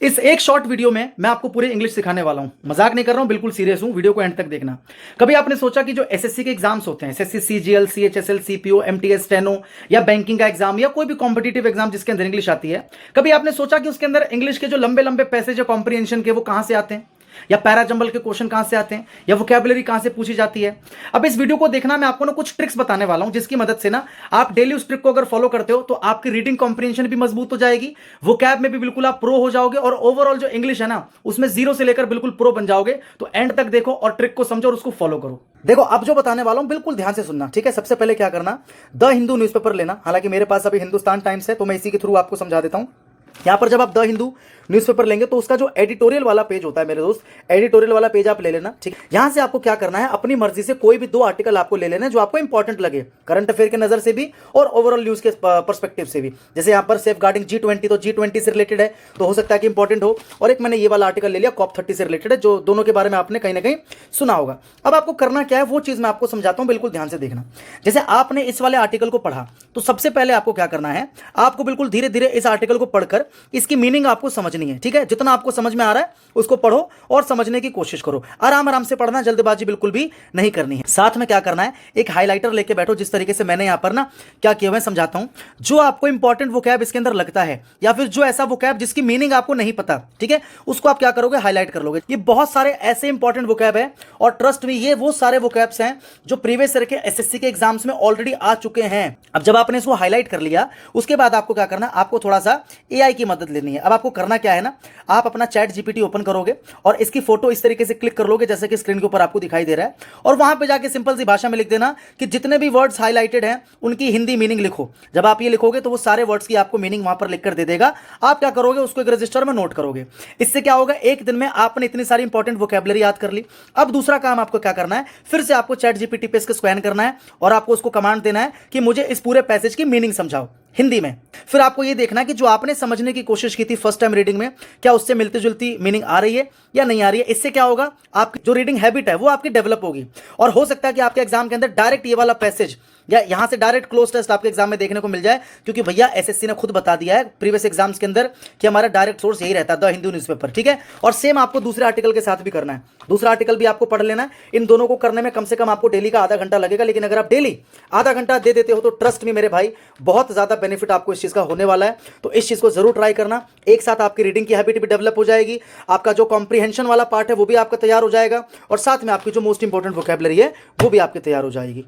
इस एक short video में मैं आपको पूरे इंग्लिश सिखाने वाला हूं। मजाक नहीं कर रहा हूं, बिल्कुल सीरियस हूं। वीडियो को एंड तक देखना। कभी आपने सोचा कि जो एसएससी के एग्जाम्स होते हैं, SSC CGL, CHSL, CPO, MTS, steno या बैंकिंग का एग्जाम या कोई भी कॉम्पिटिटिव एग्जाम जिसके अंदर इंग्लिश आती है, कभी आपने सोचा कि उसके अंदर इंग्लिश के जो लंबे लंबे पैसेज है कॉम्प्रिहेंशन के, वो कहां से आते हैं, या पैराजंबल के क्वेश्चन कहां से आते हैं, या वोकैबुलरी कहां से पूछी जाती है? अब इस वीडियो को देखना, मैं आपको ना कुछ ट्रिक्स बताने वाला हूं जिसकी मदद से ना आप डेली उस ट्रिक को अगर फॉलो करते हो तो आपकी रीडिंग कॉम्प्रिहेंशन भी मजबूत हो जाएगी, वोकैब में भी बिल्कुल आप प्रो हो जाओगे, और ओवरऑल जो इंग्लिश है ना उसमें जीरो से लेकर बिल्कुल प्रो बन जाओगे। तो एंड तक देखो और ट्रिक को समझो और उसको फॉलो करो। देखो, अब जो बताने वाला हूं बिल्कुल ध्यान से सुनना, ठीक है? सबसे पहले क्या करना, द हिंदू न्यूज़पेपर लेना। हालांकि मेरे पास अभी हिंदुस्तान टाइम्स है तो मैं इसी के थ्रू आपको समझा देता हूं। यहां पर जब आप द हिंदू न्यूज़पेपर लेंगे तो उसका जो एडिटोरियल वाला पेज होता है मेरे दोस्त, एडिटोरियल वाला पेज आप ले लेना, ठीक है? यहां से आपको क्या करना है, अपनी मर्जी से कोई भी दो आर्टिकल आपको ले लेना है जो आपको इंपॉर्टेंट लगे, करंट अफेयर के नजर से भी और ओवरऑल न्यूज के पर्सपेक्टिव से भी। जैसे यहां पर सेफ गार्डिंग G20, तो G20 से रिलेटेड है तो हो सकता है कि इंपॉर्टेंट हो, और एक मैंने ये वाला आर्टिकल ले लिया COP30 से रिलेटेड है, जो दोनों के बारे में आपने कहीं ना कहीं सुना होगा। अब आपको करना क्या है वो चीज मैं आपको समझाता हूं, बिल्कुल ध्यान से देखना। जैसे आपने इस वाले आर्टिकल को पढ़ा तो सबसे पहले आपको क्या करना है, आपको बिल्कुल धीरे धीरे इस आर्टिकल को पढ़कर इसकी मीनिंग आपको समझनी है, ठीक है? जितना आपको समझ में आ रहा है उसको पढ़ो और समझने की कोशिश करो। आराम आराम से पढ़ना, जल्दबाजी बिल्कुल भी नहीं करनी है। साथ में क्या करना है, एक हाइलाइटर लेके बैठो, जिस तरीके से मैंने यहां पर ना क्या किया मैं समझाता हूं। जो आपको इंपॉर्टेंट वोकैब इसके अंदर लगता है, या फिर जो ऐसा वोकैब जिसकी मीनिंग आपको नहीं पता, ठीक है, उसको आप क्या करोगे, हाईलाइट कर लोगे। ये बहुत सारे ऐसे इंपॉर्टेंट वोकैब है, और ट्रस्ट में ये वो सारे वोकैब्स हैं जो प्रीवियस ईयर के एसएससी के एग्जाम्स में ऑलरेडी आ चुके हैं। अब जब आपने इसको हाईलाइट कर लिया, उसके बाद आपको क्या करना, आपको थोड़ा सा एआई की मदद लेनी है। अब आपको करना क्या है ना, आप अपना चैट जीपीटी ओपन करोगे और इसकी फोटो इस तरीके से क्लिक कर लोगे जैसे कि स्क्रीन के ऊपर आपको दिखाई दे रहा है, और वहां पे जाके सिंपल सी भाषा में लिख देना कि जितने भी वर्ड्स हाईलाइटेड हैं उनकी हिंदी मीनिंग लिखो। जब आप ये लिखोगे तो वो सारे वर्ड्स की आपको मीनिंग वहां पर लिख कर दे देगा। आप क्या करोगे, उसको एक रजिस्टर में नोट करोगे। इससे क्या होगा, एक दिन में आपने इतनी सारी इंपॉर्टेंट वोकैबुलरी याद कर ली। अब दूसरा काम आपको क्या करना है, फिर से आपको चैट जीपीटी पे इसको स्कैन करना है और आपको उसको कमांड देना है कि मुझे इस पूरे पैसेज की मीनिंग समझाओ हिंदी में। फिर आपको ये देखना कि जो आपने समझने की कोशिश की थी फर्स्ट टाइम रीडिंग में, क्या उससे मिलती जुलती मीनिंग आ रही है या नहीं आ रही है। इससे क्या होगा, आपकी जो रीडिंग हैबिट है वो आपकी डेवलप होगी, और हो सकता है कि आपके एग्जाम के अंदर डायरेक्ट ये वाला पैसेज या यहां से डायरेक्ट क्लोज टेस्ट आपके एग्जाम में देखने को मिल जाए, क्योंकि भैया एसएससी ने खुद बता दिया है प्रीवियस एग्जाम्स के अंदर कि हमारा डायरेक्ट सोर्स यही रहता है, द हिंदू न्यूज़पेपर, ठीक है? और सेम आपको दूसरे आर्टिकल के साथ भी करना है, दूसरा आर्टिकल भी आपको पढ़ लेना है। इन दोनों को करने में कम से कम आपको डेली का आधा घंटा लगेगा, लेकिन अगर आप डेली आधा घंटा दे देते हो तो ट्रस्ट में मेरे भाई बहुत ज्यादा बेनिफिट आपको इस चीज का होने वाला है। तो इस चीज को जरूर ट्राई करना। एक साथ आपकी रीडिंग की हैबिट भी डेवलप हो जाएगी, आपका जो कॉम्प्रिहेंशन वाला पार्ट है वो भी आपका तैयार हो जाएगा, और साथ में आपकी जो मोस्ट इंपॉर्टेंट वोकैबुलरी है वो भी आपकी तैयार हो जाएगी।